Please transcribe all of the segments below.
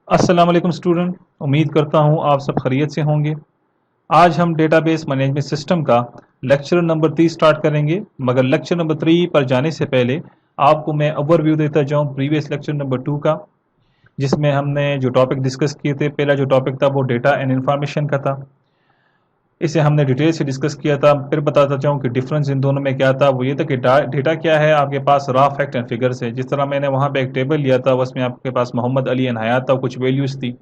अस्सलाम वालेकुम स्टूडेंट। उम्मीद करता हूँ आप सब खैरियत से होंगे। आज हम डेटाबेस मैनेजमेंट सिस्टम का लेक्चर नंबर 3 स्टार्ट करेंगे, मगर लेक्चर नंबर 3 पर जाने से पहले आपको मैं ओवरव्यू देता जाऊँ प्रीवियस लेक्चर नंबर 2 का, जिसमें हमने जो टॉपिक डिस्कस किए थे। पहला जो टॉपिक था वो डेटा एंड इंफॉर्मेशन का था। इसे हमने डिटेल से डिस्कस किया था। फिर बताता चाहूँ कि डिफरेंस इन दोनों में क्या था। वो ये था कि डेटा क्या है, आपके पास रॉ फैक्ट एंड फिगर्स है। जिस तरह मैंने वहाँ पे एक टेबल लिया था, उसमें आपके पास मोहम्मद अली एंड हयात था, कुछ वैल्यूज़ थी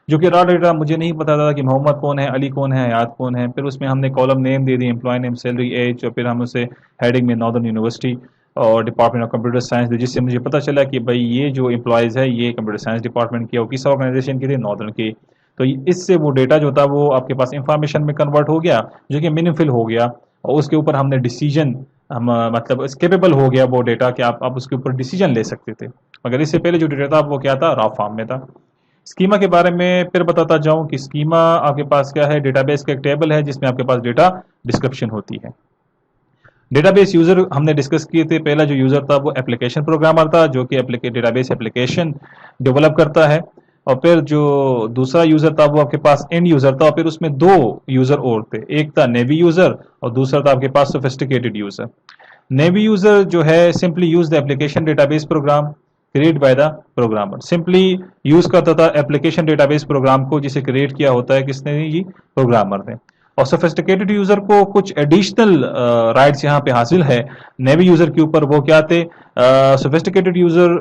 जो कि रॉ डेटा मुझे नहीं पता था कि मोहम्मद कौन है, अली कौन है, हयात कौन है। फिर उसमें हमने कॉलम नेम दे दी, एम्प्लॉय नेम, सैलरी, एज, और फिर हम उसे हेडिंग में नॉर्दर्न यूनिवर्सिटी और डिपार्टमेंट ऑफ कंप्यूटर साइंस दी, जिससे मुझे पता चला कि भाई ये जो एम्प्लॉयज़ है ये कंप्यूटर साइंस डिपार्टमेंट की और किस ऑर्गेनाइजेशन की थी, नॉर्दर्न की। तो इससे वो डेटा जो था वो आपके पास इंफॉर्मेशन में कन्वर्ट हो गया, जो कि मीनिंगफुल हो गया, और उसके ऊपर हमने डिसीजन हम मतलब केपेबल हो गया वो डेटा कि आप उसके ऊपर डिसीजन ले सकते थे। मगर इससे पहले जो डेटा था वो क्या था, रॉ फॉर्म में था। स्कीमा के बारे में फिर बताता जाऊं कि स्कीमा आपके पास क्या है। डेटाबेस का एक टेबल है जिसमें आपके पास डेटा डिस्क्रिप्शन होती है। डेटाबेस यूजर हमने डिस्कस किए थे। पहला जो यूजर था वो एप्लीकेशन प्रोग्रामर था, जो कि डेटाबेस एप्लीकेशन डेवलप करता है। और फिर जो दूसरा यूजर था वो आपके पास एंड यूजर था, और फिर उसमें दो यूजर और थे, एक था नेवी यूजर और दूसरा था आपके पास सोफिस्टिकेटेड यूजर। नेवी यूजर जो है simply use the application database program create by the programmer. Simply use करता था एप्लीकेशन डेटाबेस प्रोग्राम को, जिसे क्रिएट किया होता है किसने, जी प्रोग्रामर ने। और सोफिस्टिकेटेड यूजर को कुछ एडिशनल राइट्स यहाँ पे हासिल है नेवी यूजर के ऊपर। वो क्या थे, सोफिस्टिकेटेड यूजर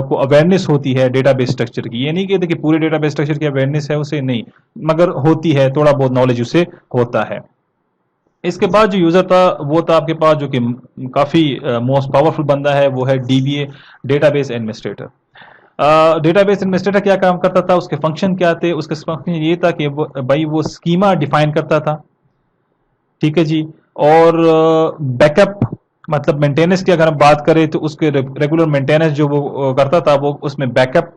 को अवेयरनेस होती है डेटाबेस स्ट्रक्चर की। ये नहीं कहते कि पूरे डेटाबेस स्ट्रक्चर की अवेयरनेस है उसे, नहीं, मगर होती है, थोड़ा बहुत नॉलेज उसे होता है। इसके बाद जो यूजर था वो था आपके पास, जो कि काफी मोस्ट पावरफुल बंदा है, वो है dBA, database administrator. Database administrator क्या काम करता था, उसके फंक्शन क्या थे। उसके फंक्शन ये था कि भाई वो स्कीमा डिफाइन करता था, ठीक है जी। और बैकअप मतलब मेंटेनेंस की अगर हम बात करें तो उसके रेगुलर मेंटेनेंस जो वो करता था, वो उसमें backup,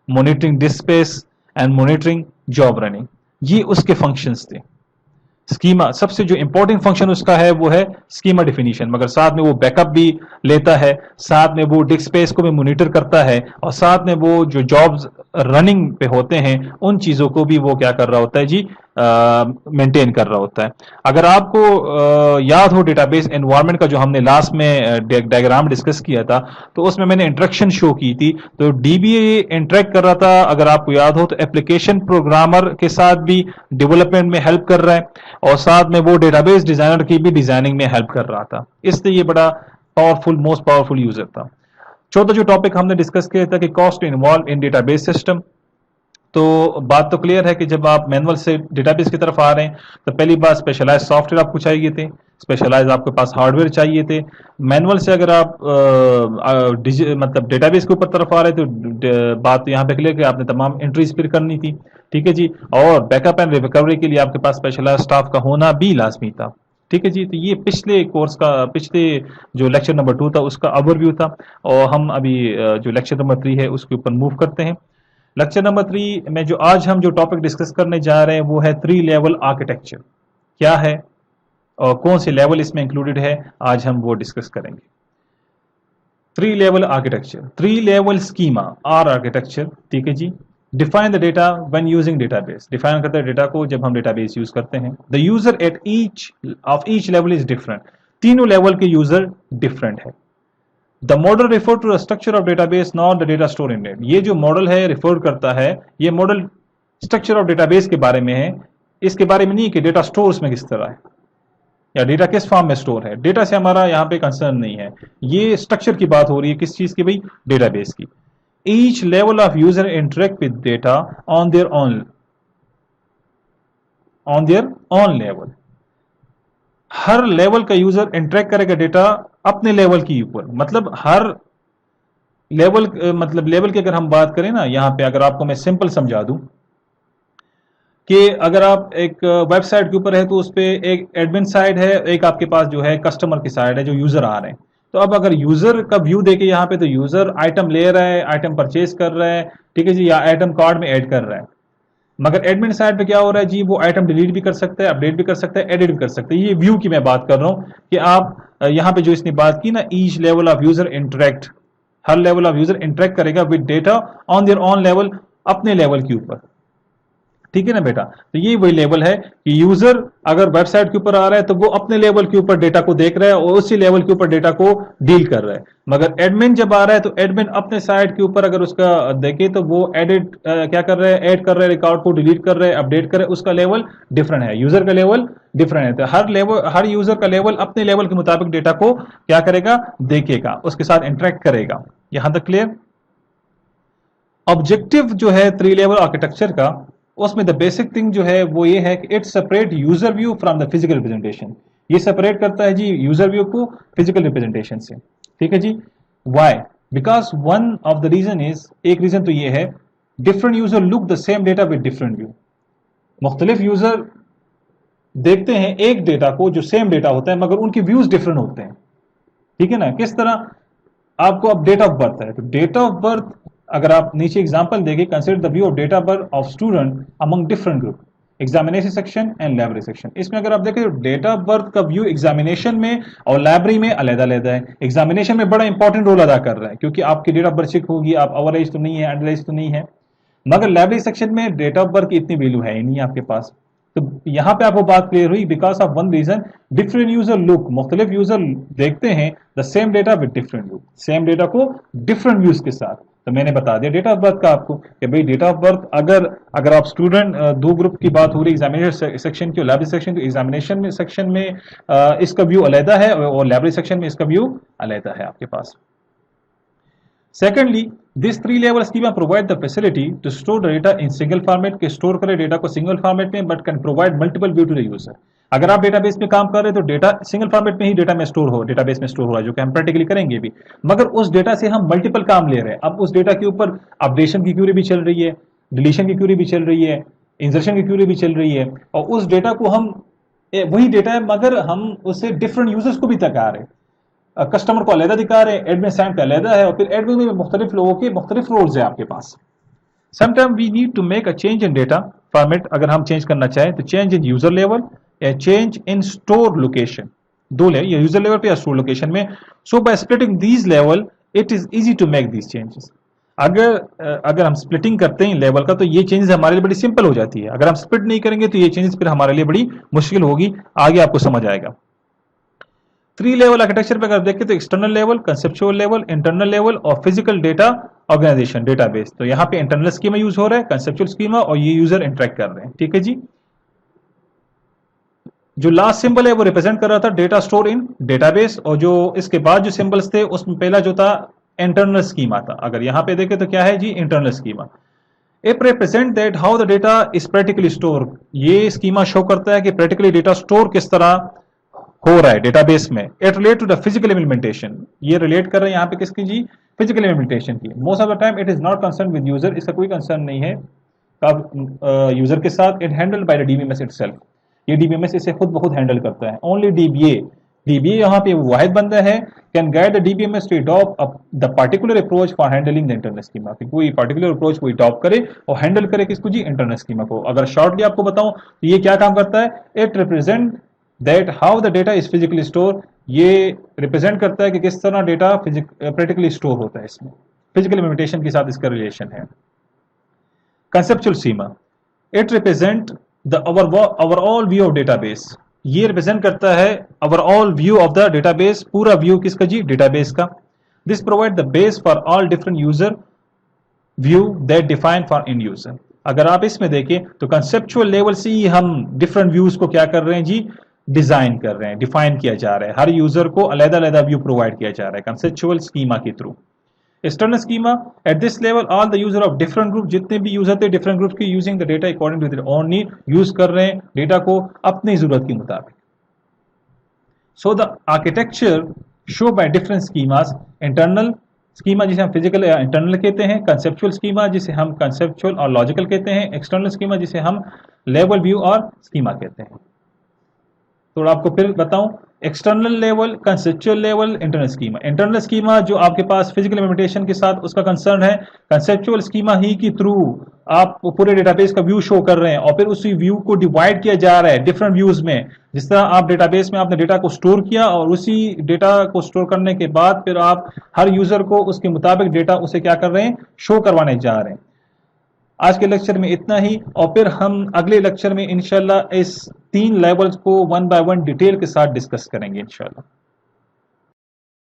monitoring disc space and monitoring job running, ये उसके फंक्शंस थे। स्कीमा सबसे जो इंपॉर्टेंट फंक्शन उसका है वो है स्कीमा डिफिनीशन, मगर साथ में वो बैकअप भी लेता है, साथ में वो डिस्क स्पेस को भी मॉनिटर करता है, और साथ में वो जो जॉब्स रनिंग पे होते हैं उन चीजों को भी वो क्या कर रहा होता है जी, मेंटेन कर रहा होता है। अगर आपको याद हो डेटाबेस एनवायरनमेंट का जो हमने लास्ट में डायग्राम डिस्कस किया था, तो उसमें मैंने इंट्रैक्शन शो की थी। तो डीबीए इंटरेक्ट कर रहा था, अगर आपको याद हो तो एप्लीकेशन प्रोग्रामर के साथ भी डेवलपमेंट में हेल्प कर रहा है, और साथ में वो डेटाबेस डिजाइनर की भी डिजाइनिंग में हेल्प कर रहा था। इसलिए ये बड़ा पावरफुल, मोस्ट पावरफुल यूजर था। चौथा जो टॉपिक हमने डिस्कस किया था कि cost involve in database system. तो बात तो क्लियर है कि जब आप मैनुअल से डेटाबेस की तरफ आ रहे हैं तो पहली बात स्पेशलाइज सॉफ्टवेयर आपको चाहिए थे, स्पेशलाइज आपके पास हार्डवेयर चाहिए थे। मैनुअल से अगर आप मतलब डेटाबेस के ऊपर तरफ आ रहे थे तो बात यहाँ पे क्लियर कि आपने तमाम एंट्रीज फिर करनी थी, ठीक है जी। और बैकअप एंड रिकवरी के लिए आपके पास स्पेशलाइज स्टाफ का होना भी लाजमी था, ठीक है जी। तो ये पिछले कोर्स का, पिछले जो लेक्चर नंबर 2 था उसका ओवरव्यू था, और हम अभी जो लेक्चर नंबर 3 है उसके ऊपर मूव करते हैं। लेक्चर नंबर 3 में जो आज हम जो टॉपिक डिस्कस करने जा रहे हैं वो है 3 लेवल आर्किटेक्चर। क्या है और कौन से लेवल इसमें इंक्लूडेड है, आज हम वो डिस्कस करेंगे। 3 level architecture, 3 level schema or architecture, ठीक है जी। Define the data when using database, define करता है डेटा को जब हम डेटाबेस यूज करते हैं। The user at each of each level is different, तीनों लेवल के यूजर डिफरेंट है। The model refer to the structure of database not the data store in it. ये जो मॉडल है रिफर करता है, ये मॉडल स्ट्रक्चर ऑफ डेटाबेस के बारे में है, इसके बारे में नहीं कि डेटा स्टोर उसमें किस तरह है या डेटा किस फॉर्म में स्टोर है। डेटा से हमारा यहाँ पे कंसर्न नहीं है, ये स्ट्रक्चर की बात हो रही है, किस चीज की भाई, डेटाबेस की। Each level of user interact with data on their on level. Her level का यूजर इंटरेक्ट करेगा डेटा अपने लेवल के ऊपर, मतलब हर लेवल, मतलब लेवल की अगर हम बात करें ना, यहाँ पे अगर आपको मैं सिंपल समझा दूं कि अगर आप एक वेबसाइट के ऊपर है तो उस पर एक एडमिन साइड है, एक आपके पास जो है कस्टमर की साइड है, जो यूजर आ रहे हैं। तो अब अगर यूजर का व्यू देखे यहाँ पे, तो यूजर आइटम ले रहा है, आइटम परचेज कर रहा है, ठीक है जी, या आइटम कार्ड में ऐड कर रहा है। मगर एडमिन साइड पे क्या हो रहा है जी, वो आइटम डिलीट भी कर सकता है, अपडेट भी कर सकता है, एडिट भी कर सकता है। ये व्यू की मैं बात कर रहा हूँ कि आप यहाँ पे जो इसने बात की ना, each level of user interact, हर लेवल ऑफ यूजर इंटरेक्ट करेगा with data on their on level अपने लेवल के ऊपर। ठीक है ना बेटा, तो ये वही लेवल है कि यूजर अगर वेबसाइट के ऊपर आ रहा है तो वो अपने लेवल के ऊपर डेटा को देख रहा है और उसी लेवल के ऊपर डेटा को डील कर रहा है। मगर एडमिन जब आ रहा है तो एडमिन अपने साइट के ऊपर अगर उसका देखे तो वो एडिट क्या कर रहा है, ऐड कर रहा है, रिकॉर्ड को डिलीट कर रहा है, अपडेट कर रहा है, उसका लेवल डिफरेंट है, यूजर का लेवल डिफरेंट है। तो हर यूजर का लेवल अपने लेवल के मुताबिक डेटा को क्या करेगा, देखेगा, उसके साथ इंटरेक्ट करेगा। यहां तक क्लियर। ऑब्जेक्टिव जो है थ्री लेवल आर्किटेक्चर का, उसमें द बेसिक थिंग जो है वो ये है कि it separate user view from the physical representation. ये सेपरेट करता है जी यूजर व्यू को फिजिकल रिप्रेजेंटेशन से। ठीक है जी। Why? Because one of the reason is, एक रीजन तो ये है, different user look the same data with different view. मुख्तलिफ यूजर देखते हैं एक डेटा को जो सेम डेटा होता है मगर उनके व्यूज डिफरेंट होते हैं। ठीक है ना। किस तरह? आपको अब डेट ऑफ बर्थ है तो डेट ऑफ बर्थ अगर आप नीचे एग्जांपल देंगे, consider the view of date of birth of student among different group, examination section and library section. इसमें अगर आप देखें तो डेट ऑफ बर्थ का व्यू एग्जामिनेशन में और लाइब्रेरी में अलग-अलग है। एग्जामिनेशन में बड़ा इंपॉर्टेंट रोल अदा कर रहा है क्योंकि आपकी डेट ऑफ बर्थ चेक होगी, आप ओवर एज तो नहीं है, अंडर एज तो नहीं है। मगर लाइब्रेरी सेक्शन में डेट ऑफ बर्थ की इतनी वैल्यू है ही नहीं आपके पास। तो यहां पे आपको बात क्लियर हुई, because of one reason, different user look, मुख्तलिफ यूजर देखते हैं the same data with different look, same data को डिफरेंट व्यूज के साथ। तो मैंने बता दिया डेट ऑफ बर्थ का आपको कि भाई डेट ऑफ बर्थ अगर आप स्टूडेंट दो ग्रुप की बात हो रही एग्जामिनेशन सेक्शन की और लाइब्रेरी सेक्शन की, एग्जामिनेशन में सेक्शन में इसका व्यू अलहदा है और लाइब्रेरी सेक्शन में इसका व्यू अलहदा है आपके पास। Secondly, this three-level schema provide the facility to store the data in single format, के स्टोर करे डेटा को सिंगल फॉर्मेट में, but can provide multiple view to the user. अगर आप डेटाबेस में काम कर रहे हैं तो डेटा सिंगल फॉर्मेट में ही डेटा में स्टोर हो, डेटाबेस में स्टोर हो रहा है, जो कि हम प्रैक्टिकली करेंगे भी। मगर उस डेटा से हम मल्टीपल काम ले रहे हैं। अब उस डेटा के ऊपर अपडेशन की क्यूरी भी चल रही है, डिलीशन की क्यूरी भी चल रही है, इंसर्शन की क्यूरी भी चल रही है, और उस डेटा को हम वही डेटा है मगर हम उसे डिफरेंट यूजर्स को भी तका रहे हैं। कस्टमर को अलहदा दिखा रहे हैं, एडमिन साइड का अलहदा है, और फिर एडमिन में मुख्तलिफ लोगों के मुख्तलिफ रोल्स है आपके पास। Sometime we need to make a change in data format. अगर हम चेंज करना चाहें तो चेंज इन यूजर लेवल या चेंज इन स्टोर लोकेशन, दो लेवल, या यूजर लेवल पे या स्टोर लोकेशन में। So by splitting these level it is easy to make these changes. अगर हम स्प्लिटिंग करते हैं लेवल का तो ये चेंजेस हमारे लिए बड़ी सिंपल हो जाती है। अगर हम स्प्लिट नहीं करेंगे तो ये चेंजेस फिर हमारे लिए बड़ी मुश्किल होगी, आगे आपको समझ आएगा। थ्री लेवल आर्किटेक्चर पे अगर देखें तो external level, conceptual level, internal level और फिजिकल डेटा ऑर्गेनाइजेशन डेटाबेस। तो यहां पे इंटरनल स्कीमा यूज हो रहा है, कंसेप्चुअल स्कीमा, और ये यूजर इंटरेक्ट कर रहे हैं। ठीक है जी। जो लास्ट सिंबल है वो रिप्रेजेंट कर रहा था डेटा स्टोर इन डेटाबेस, और जो इसके बाद जो सिंबल्स थे उसमें पहला जो था इंटरनल स्कीमा था। अगर यहां पे देखें तो क्या है जी, internal schema. It represent that how the data is practically store. ये स्कीमा शो करता है कि प्रैक्टिकली डेटा स्टोर किस तरह हो रहा है डेटाबेस में। It relate to the physical implementation. ये रिलेट कर रहे हैं यहाँ पे किसकी जी, फिजिकल इम्प्लीमेंटेशन की। Most of the time it is not concern with user, इसका कोई कंसर्न नहीं है यूजर के साथ। It handled by the DBMS itself. ये डीबीएमएस इसे खुद ब खुद हैंडल करता है। ओनली डीबीए यहाँ पे वाहिद बंदा है can guide the DBMS to adopt the particular approach for handling the internal schema. कोई पार्टिकुलर अप्रोच कोई अडॉप्ट करे और हैंडल करे किसको जी, इंटरनल स्कीमा को। अगर शॉर्टली आपको बताऊं तो ये क्या काम करता है, it represent that how the data is physically store. ये रिप्रेजेंट करता है कि किस तरह डेटा प्रैक्टिकली स्टोर होता है। इसमें फिजिकल इम्प्लीमेंटेशन के साथ इसका रिलेशन है। Conceptual schema, it represent the overall view of database. ये रिप्रेजेंट करता है overall view of the database, पूरा व्यू किसका जी, डेटाबेस का। This provide the base for all different user view that define for in user. अगर आप इसमें देखें तो कंसेप्चुअल लेवल से ही हम डिफरेंट व्यूज को क्या कर रहे हैं जी, डिजाइन कर रहे हैं, डिफाइन किया जा रहा है। हर यूजर को अलग-अलग व्यू प्रोवाइड किया जा रहा है कंसेप्चुअल स्कीमा के through. External schema, at this level all the user of different group, जितने भी यूजर थे डिफरेंट ग्रुप के, using the data according to their own need, use कर रहे हैं डेटा को अपनी जरूरत के मुताबिक। So the architecture show by different schemas, internal schema जिसे हम फिजिकल या इंटरनल कहते हैं, कंसेप्चुअल स्कीमा जिसे हम कंसेप्चुअल और लॉजिकल कहते हैं, एक्सटर्नल स्कीमा जिसे हम लेवल व्यू और स्कीमा कहते हैं। तो आपको फिर बताऊं, external level, conceptual level, internal schema. Internal schema जो आपके पास फिजिकल इम्प्लीमेंटेशन के साथ उसका कंसर्न है। कंसेप्चुअल स्कीमा ही की थ्रू आप पूरे डेटाबेस का व्यू शो कर रहे हैं और फिर उसी व्यू को डिवाइड किया जा रहा है डिफरेंट व्यूज में। जिस तरह आप डेटाबेस में आपने डेटा को स्टोर किया और उसी डेटा को स्टोर करने के बाद फिर आप हर यूजर को उसके मुताबिक डेटा उसे क्या कर रहे हैं, शो करवाने जा रहे हैं। आज के लेक्चर में इतना ही, और फिर हम अगले लेक्चर में इंशाल्लाह इस 3 लेवल्स को 1 बाय 1 डिटेल के साथ डिस्कस करेंगे इंशाल्लाह।